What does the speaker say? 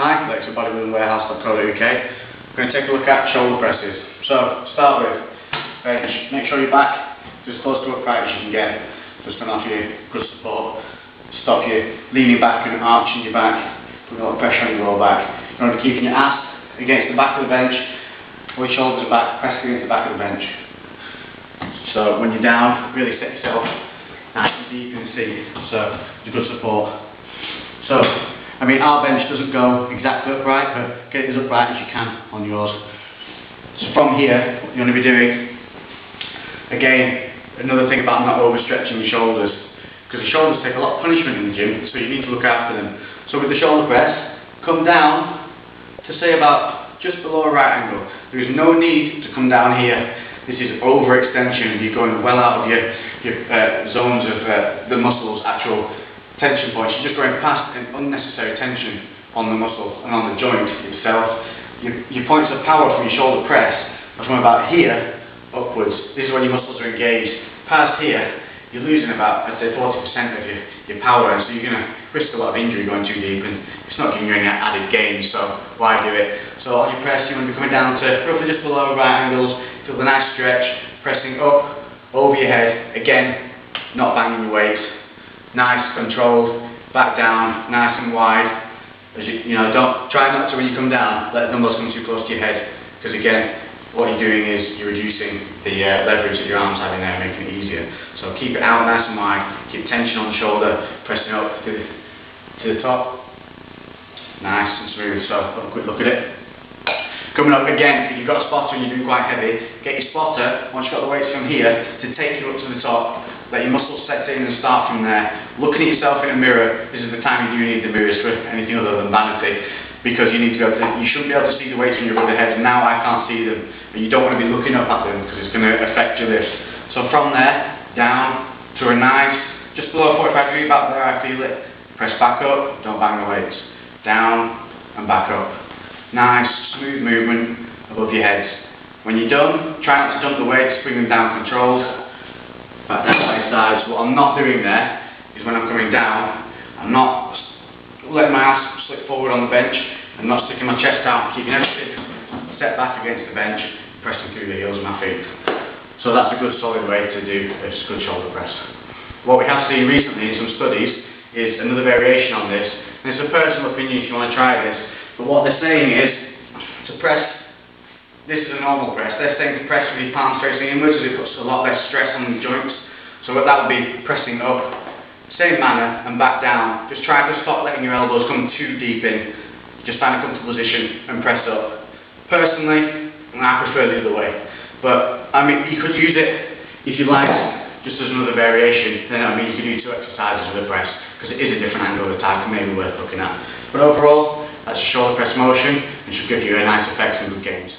Hi, bodybuildingwarehouse.co.uk. We're going to take a look at shoulder presses. So, start with bench. Make sure your back is as close to upright as you can get. Just going to offer you good support. Stop you leaning back and arching your back. Put a lot of pressure on your lower back. You want to keep your ass against the back of the bench. Pull your shoulders back, press against the back of the bench. So when you're down, really set yourself nice and deep in the seat. So it's good support. So I mean, our bench doesn't go exactly upright, but get it as upright as you can on yours. So from here, what you're going to be doing, again, another thing about not overstretching your shoulders, because the shoulders take a lot of punishment in the gym, so you need to look after them. So with the shoulder press, come down to say about just below a right angle. There is no need to come down here. This is overextension. You're going well out of your zones of the muscles' actual tension points. You're just going past an unnecessary tension on the muscle and on the joint itself. Your points of power from your shoulder press are from about here upwards. This is when your muscles are engaged. Past here, you're losing about, I'd say, 40% of your power, and so you're going to risk a lot of injury going too deep, and it's not giving you any added gain, so why do it? So on your press, you want to be coming down to roughly just below right angles, feel the nice stretch, pressing up, over your head, again, not banging your weights. Nice, controlled, back down, nice and wide. As don't try not to, when you come down, let the dumbbells come too close to your head, because again, what you're doing is you're reducing the leverage that your arms have in there, making it easier. So keep it out nice and wide, keep tension on the shoulder, pressing up to the top. Nice and smooth. So have a quick look at it. Coming up again, if you've got a spotter and you're doing quite heavy, get your spotter, once you've got the weights from here, to take you up to the top. Let your muscles set in and start from there. Looking at yourself in a mirror, this is the time you do need the mirrors for anything other than vanity, because you need to be able to, you shouldn't be able to see the weights when you're above the head. Now I can't see them, and you don't want to be looking up at them because it's going to affect your lift. So from there, down to a nice, just below 45 degrees, about there I feel it. Press back up, don't bang the weights. Down and back up. Nice, smooth movement above your heads. When you're done, try not to dump the weights, bring them down controlled. Back down by sides. What I'm not doing there is when I'm coming down, I'm not letting my ass slip forward on the bench and not sticking my chest out, keeping everything set back against the bench, pressing through the heels of my feet. So that's a good solid way to do a good shoulder press. What we have seen recently in some studies is another variation on this, and it's a personal opinion if you want to try this, but what they're saying is to press. This is a normal press. They're saying to press with your palms facing inwards, as it puts a lot less stress on the joints. So that would be pressing up, same manner, and back down. Just try to stop letting your elbows come too deep in. Just find a comfortable position and press up. Personally, I prefer the other way. But I mean, you could use it if you like, just as another variation. Then I mean, you could do 2 exercises with a press, because it is a different angle of attack and maybe worth looking at. But overall, that's a shoulder press motion, and should give you a nice effect and good gains.